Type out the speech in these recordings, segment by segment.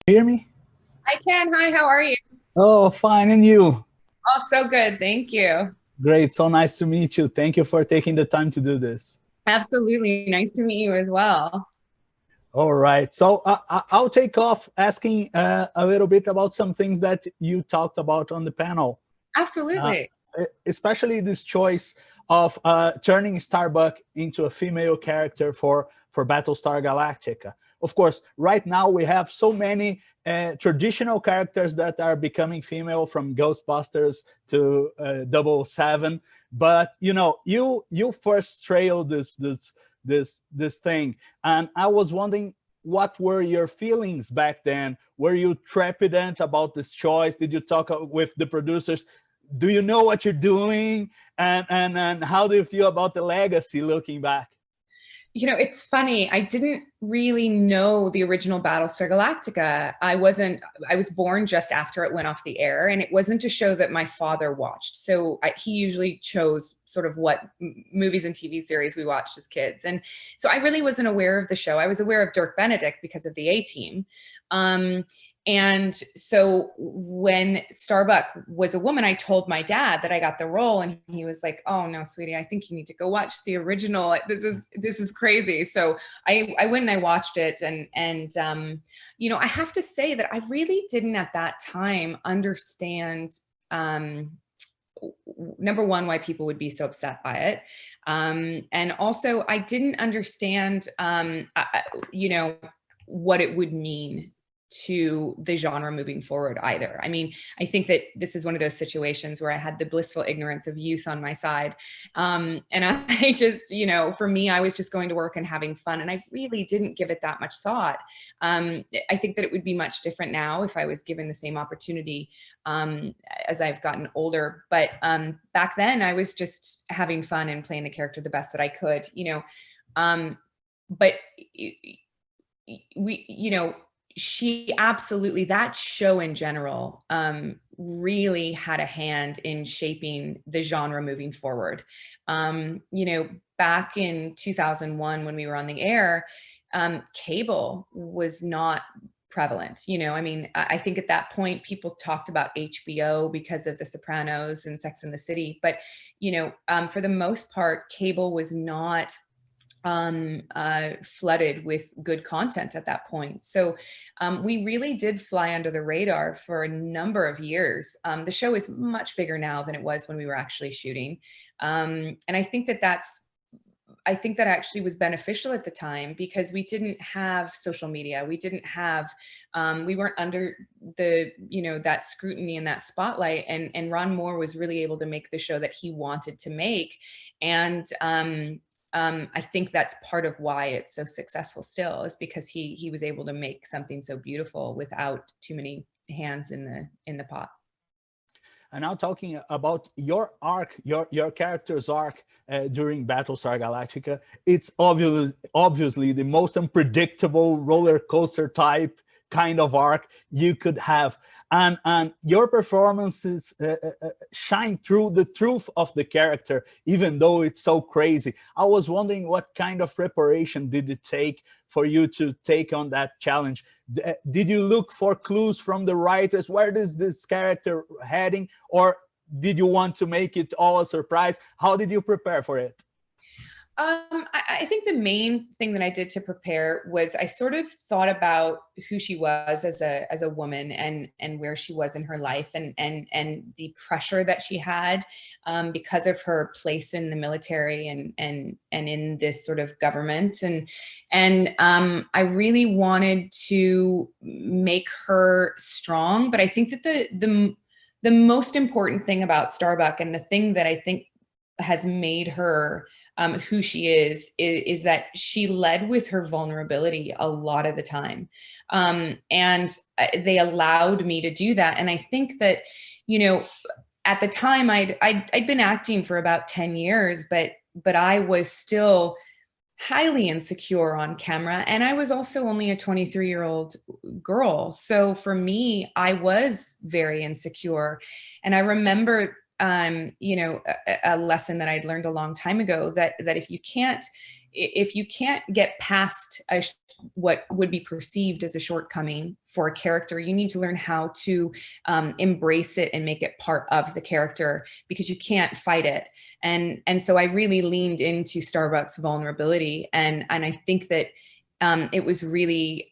Hear me? I can. Hi, how are you? Oh, fine. And you? Oh, so good. Thank you. Great. So nice to meet you. Thank you for taking the time to do this. Absolutely. Nice to meet you as well. All right. So I'll take off asking a little bit about some things that you talked about on the panel, uh, Absolutely. especially this choice of turning Starbuck into a female character for Battlestar Galactica. Of course, right now we have so many traditional characters that are becoming female, from Ghostbusters to 007. But you first trailed this thing, and I was wondering, what were your feelings back then? Were you trepidant about this choice? Did you talk with the producers? Do you know what you're doing? And how do you feel about the legacy looking back? It's funny. I didn't really know the original Battlestar Galactica. I was born just after it went off the air, and it wasn't a show that my father watched. So he usually chose sort of what movies and TV series we watched as kids. And so I really wasn't aware of the show. I was aware of Dirk Benedict because of the A Team. Um, and so when Starbuck was a woman, I told my dad that I got the role, and he was like, "Oh no, sweetie, I think you need to go watch the original. This is crazy." So I went and I watched it, and I have to say that I really didn't at that time understand. Number one, why people would be so upset by it, and also I didn't understand, what it would mean to the genre moving forward either. I mean, I think that this is one of those situations where I had the blissful ignorance of youth on my side. And I just, for me, I was just going to work and having fun. And I really didn't give it that much thought. I think that it would be much different now if I was given the same opportunity as I've gotten older. But back then I was just having fun and playing the character the best that I could, but we, she absolutely, that show in general really had a hand in shaping the genre moving forward. Back in 2001 when we were on the air, cable was not prevalent. I mean, I think at that point people talked about HBO because of The Sopranos and Sex and the City, but for the most part, cable was not flooded with good content at that point. So we really did fly under the radar for a number of years. The show is much bigger now than it was when we were actually shooting. And I think that actually was beneficial at the time because we didn't have social media. We didn't have, we weren't under that scrutiny and that spotlight. And Ron Moore was really able to make the show that he wanted to make. And I think that's part of why it's so successful still, is because he was able to make something so beautiful without too many hands in the pot. And now talking about your arc, your character's arc during Battlestar Galactica, it's obviously the most unpredictable roller coaster type kind of arc you could have, and your performances shine through the truth of the character, even though it's so crazy. I was wondering, what kind of preparation did it take for you to take on that challenge? Did you look for clues from the writers? Where is this character heading? Or did you want to make it all a surprise? How did you prepare for it? I think the main thing that I did to prepare was I sort of thought about who she was as a woman, and where she was in her life, and the pressure that she had because of her place in the military and in this sort of government, and I really wanted to make her strong. But I think that the most important thing about Starbuck, and the thing that I think has made her who she is that she led with her vulnerability a lot of the time. And they allowed me to do that. And I think that, at the time I'd been acting for about 10 years, but I was still highly insecure on camera. And I was also only a 23-year-old girl. So for me, I was very insecure. And I remember a lesson that I'd learned a long time ago, that if you can't if you can't get past what would be perceived as a shortcoming for a character, you need to learn how to embrace it and make it part of the character, because you can't fight it. And so I really leaned into Starbuck's vulnerability, and I think that it was really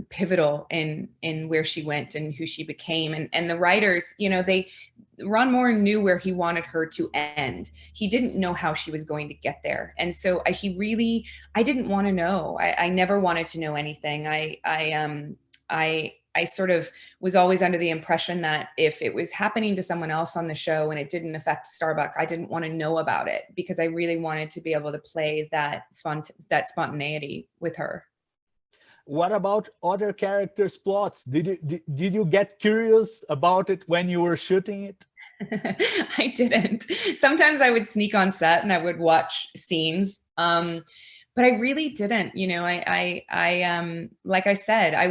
pivotal in where she went and who she became. And the writers, Ron Moore knew where he wanted her to end. He didn't know how she was going to get there. And so I didn't want to know. I never wanted to know anything. I sort of was always under the impression that if it was happening to someone else on the show and it didn't affect Starbuck, I didn't want to know about it, because I really wanted to be able to play that spontaneity with her. What about other characters' plots? Did you get curious about it when you were shooting it? I didn't. Sometimes I would sneak on set and I would watch scenes, but I really didn't. I like I said, I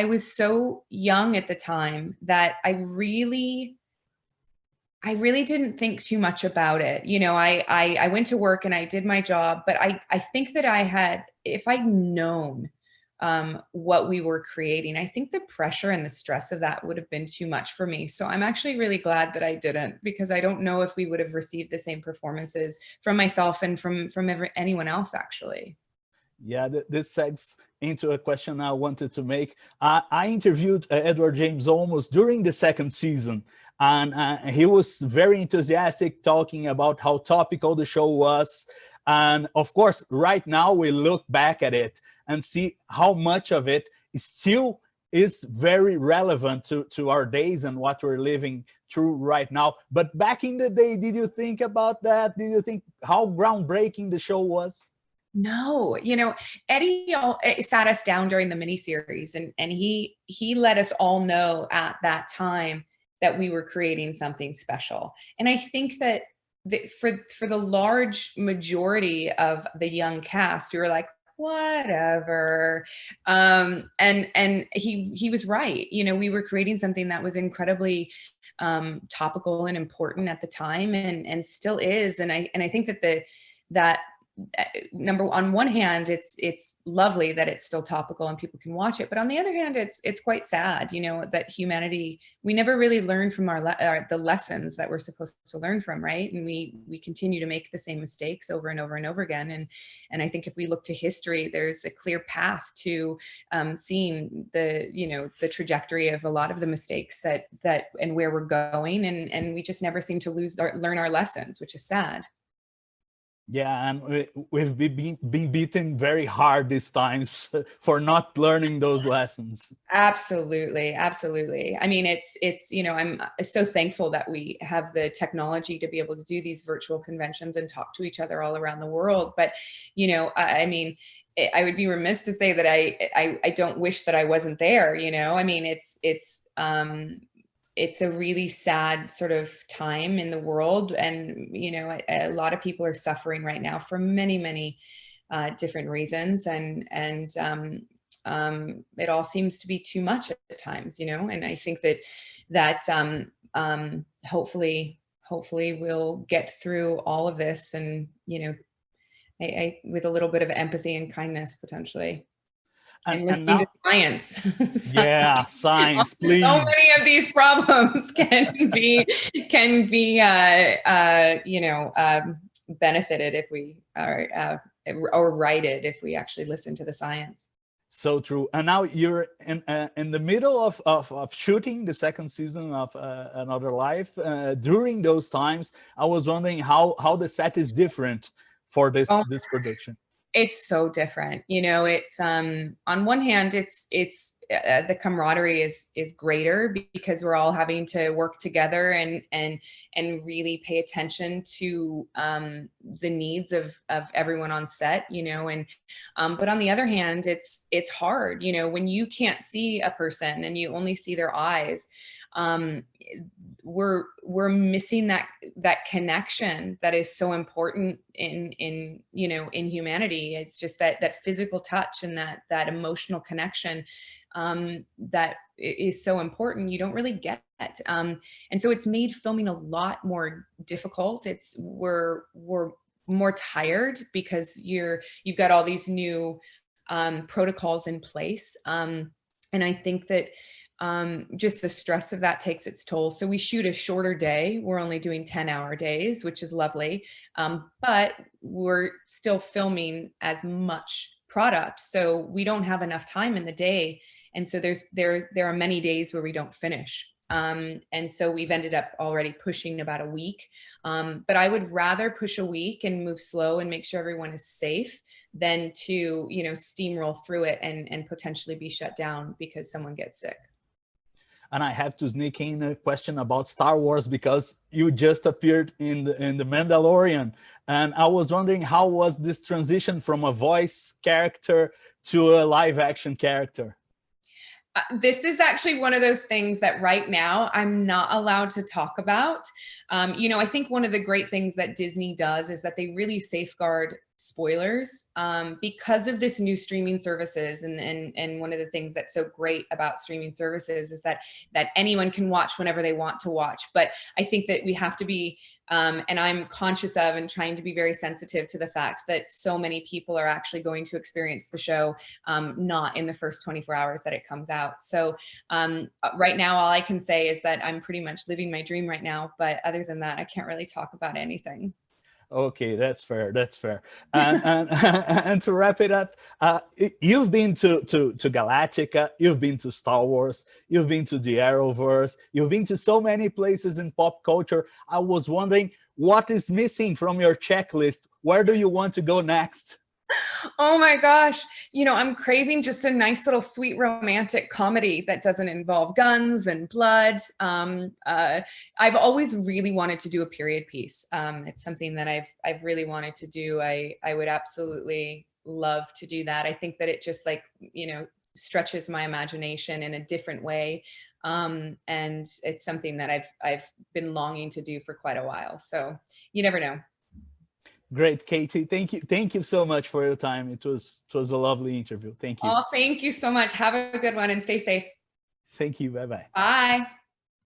was so young at the time that I really didn't think too much about it. I went to work and I did my job, but I think that if I'd known what we were creating, I think the pressure and the stress of that would have been too much for me. So I'm actually really glad that I didn't, because I don't know if we would have received the same performances from myself and from anyone else, actually. Yeah, this segs into a question I wanted to make. I interviewed Edward James Olmos during the second season, and he was very enthusiastic, talking about how topical the show was. And of course, right now we look back at it and see how much of it still is very relevant to our days and what we're living through right now. But back in the day, did you think about that? Did you think how groundbreaking the show was? No, Eddie sat us down during the miniseries, and he let us all know at that time that we were creating something special. And I think that for the large majority of the young cast, we were like, whatever. And he was right. We were creating something that was incredibly topical and important at the time, and still is. And I think that on one hand, it's lovely that it's still topical and people can watch it, but on the other hand, it's quite sad, that humanity, we never really learn from the lessons that we're supposed to learn from, right? And we continue to make the same mistakes over and over and over again. And I think if we look to history, there's a clear path to seeing the trajectory of a lot of the mistakes that and where we're going, and we just never seem to learn our lessons, which is sad. Yeah, and we've been beaten very hard these times for not learning those lessons. Absolutely. I mean, it's I'm so thankful that we have the technology to be able to do these virtual conventions and talk to each other all around the world. But, I mean, I would be remiss to say that I don't wish that I wasn't there. I mean, it's a really sad sort of time in the world. And, a lot of people are suffering right now for many, many different reasons. And it all seems to be too much at times, and I think that hopefully we'll get through all of this, and, I with a little bit of empathy and kindness, potentially. And listening now, to science. Yeah, science, please. So many of these problems can be benefited if we are or righted if we actually listen to the science. So true. And now you're in the middle of shooting the second season of Another Life. During those times, I was wondering how the set is different for this production. It's so different. It's on one hand, it's the camaraderie is greater because we're all having to work together and really pay attention to the needs of everyone on set, and but on the other hand, it's hard, when you can't see a person and you only see their eyes. We're missing that connection that is so important in humanity. It's just that physical touch and that emotional connection that is so important. You don't really get. And so it's made filming a lot more difficult. We're more tired because you've got all these new protocols in place. And I think that just the stress of that takes its toll. So we shoot a shorter day. We're only doing 10-hour days, which is lovely. But we're still filming as much product. So we don't have enough time in the day. And so there are many days where we don't finish. And so we've ended up already pushing about a week. But I would rather push a week and move slow and make sure everyone is safe than to, steamroll through it and potentially be shut down because someone gets sick. And I have to sneak in a question about Star Wars because you just appeared in the Mandalorian. And I was wondering, how was this transition from a voice character to a live action character? This is actually one of those things that right now I'm not allowed to talk about. I think one of the great things that Disney does is that they really safeguard spoilers because of this new streaming services. And one of the things that's so great about streaming services is that anyone can watch whenever they want to watch. But I think that we have to be, and I'm conscious of and trying to be very sensitive to the fact that so many people are actually going to experience the show not in the first 24 hours that it comes out. So right now, all I can say is that I'm pretty much living my dream right now. But other than that, I can't really talk about anything. Okay, that's fair. That's fair. And to wrap it up, you've been to Galactica, you've been to Star Wars, you've been to the Arrowverse, you've been to so many places in pop culture. I was wondering, what is missing from your checklist? Where do you want to go next? Oh my gosh. I'm craving just a nice little sweet romantic comedy that doesn't involve guns and blood. I've always really wanted to do a period piece. It's something that I've really wanted to do. I would absolutely love to do that. I think that it just stretches my imagination in a different way. And it's something that I've been longing to do for quite a while. So you never know. Great, Katee. Thank you so much for your time. It was a lovely interview. Thank you. Oh, thank you so much. Have a good one and stay safe. Thank you. Bye-bye. Bye.